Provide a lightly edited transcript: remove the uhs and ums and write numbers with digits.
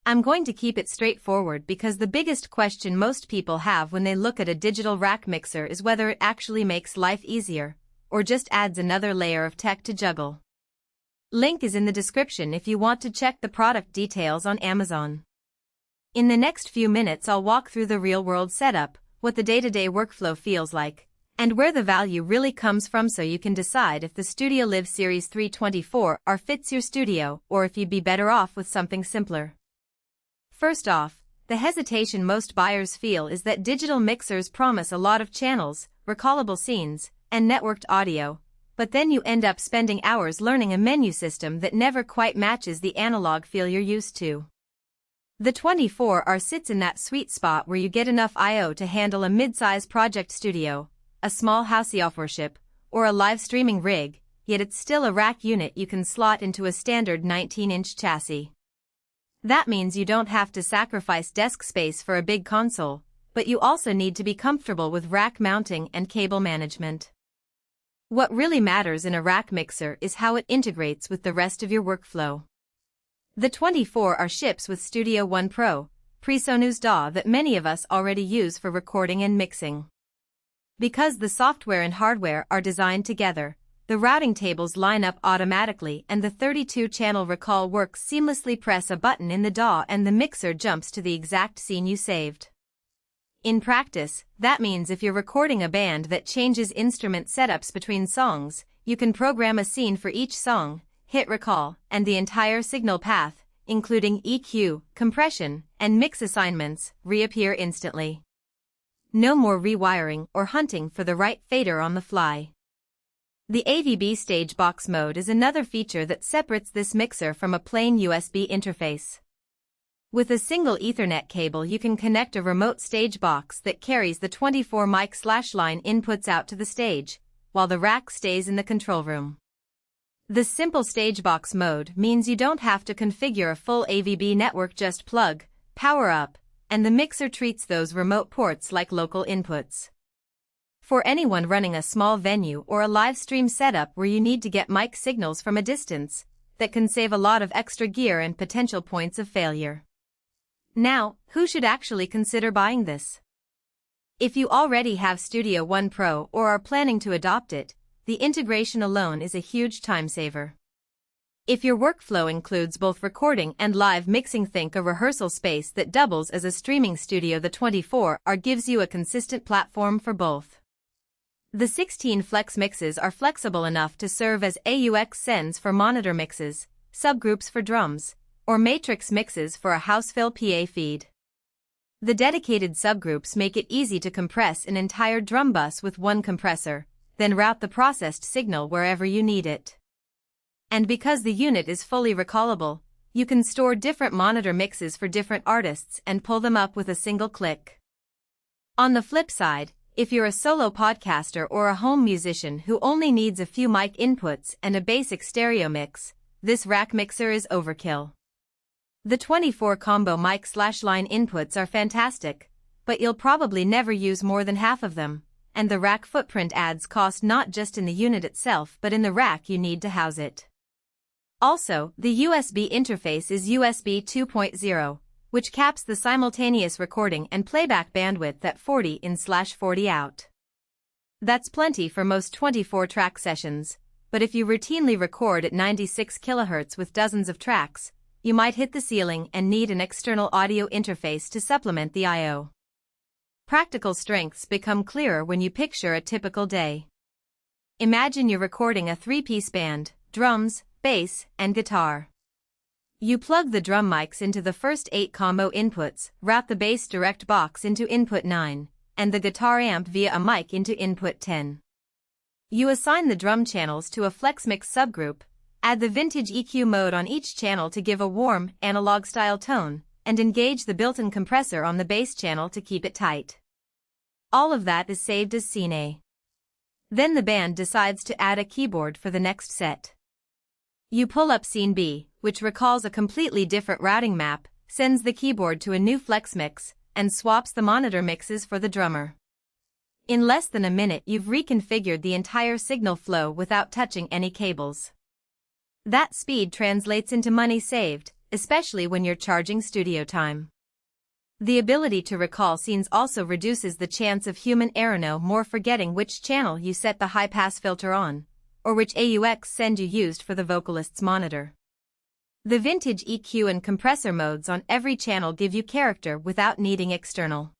I'm going to keep it straightforward because the biggest question most people have when they look at a digital rack mixer is whether it actually makes life easier, or just adds another layer of tech to juggle. Link is in the description if you want to check the product details on Amazon. In the next few minutes I'll walk through the real-world setup, what the day-to-day workflow feels like, and where the value really comes from so you can decide if the StudioLive Series 324R fits your studio or if you'd be better off with something simpler. First off, the hesitation most buyers feel is that digital mixers promise a lot of channels, recallable scenes, and networked audio, but then you end up spending hours learning a menu system that never quite matches the analog feel you're used to. The 24R sits in that sweet spot where you get enough I/O to handle a mid-size project studio, a small housey off worship, or a live streaming rig, yet it's still a rack unit you can slot into a standard 19-inch chassis. That means you don't have to sacrifice desk space for a big console, but you also need to be comfortable with rack mounting and cable management. What really matters in a rack mixer is how it integrates with the rest of your workflow. The 24R ships with Studio One Pro, PreSonus DAW that many of us already use for recording and mixing. Because the software and hardware are designed together, the routing tables line up automatically and the 32-channel recall works seamlessly. Press a button in the DAW and the mixer jumps to the exact scene you saved. In practice, that means if you're recording a band that changes instrument setups between songs, you can program a scene for each song, hit recall, and the entire signal path, including EQ, compression, and mix assignments, reappear instantly. No more rewiring or hunting for the right fader on the fly. The AVB stage box mode is another feature that separates this mixer from a plain USB interface. With a single Ethernet cable you can connect a remote stage box that carries the 24 mic/line inputs out to the stage, while the rack stays in the control room. The simple stage box mode means you don't have to configure a full AVB network, just plug, power up, and the mixer treats those remote ports like local inputs. For anyone running a small venue or a live stream setup where you need to get mic signals from a distance, that can save a lot of extra gear and potential points of failure. Now, who should actually consider buying this? If you already have Studio One Pro or are planning to adopt it, the integration alone is a huge time saver. If your workflow includes both recording and live mixing, think a rehearsal space that doubles as a streaming studio. The 24R gives you a consistent platform for both. The 16 FlexMixes are flexible enough to serve as AUX sends for monitor mixes, subgroups for drums, or matrix mixes for a house-fill PA feed. The dedicated subgroups make it easy to compress an entire drum bus with one compressor, then route the processed signal wherever you need it. And because the unit is fully recallable, you can store different monitor mixes for different artists and pull them up with a single click. On the flip side, if you're a solo podcaster or a home musician who only needs a few mic inputs and a basic stereo mix, this rack mixer is overkill. The 24 combo mic/line inputs are fantastic, but you'll probably never use more than half of them, and the rack footprint adds cost not just in the unit itself but in the rack you need to house it. Also, the USB interface is USB 2.0, which caps the simultaneous recording and playback bandwidth at 40 in/40 out. That's plenty for most 24-track sessions, but if you routinely record at 96 kHz with dozens of tracks, you might hit the ceiling and need an external audio interface to supplement the I/O. Practical strengths become clearer when you picture a typical day. Imagine you're recording a 3-piece band, drums, bass, and guitar. You plug the drum mics into the first 8 combo inputs, route the bass direct box into input 9, and the guitar amp via a mic into input 10. You assign the drum channels to a FlexMix subgroup, add the vintage EQ mode on each channel to give a warm, analog-style tone, and engage the built-in compressor on the bass channel to keep it tight. All of that is saved as scene A. Then the band decides to add a keyboard for the next set. You pull up scene B, which recalls a completely different routing map, sends the keyboard to a new FlexMix, and swaps the monitor mixes for the drummer. In less than a minute you've reconfigured the entire signal flow without touching any cables. That speed translates into money saved, especially when you're charging studio time. The ability to recall scenes also reduces the chance of human error, no more forgetting which channel you set the high-pass filter on, or which AUX send you used for the vocalist's monitor. The vintage EQ and compressor modes on every channel give you character without needing external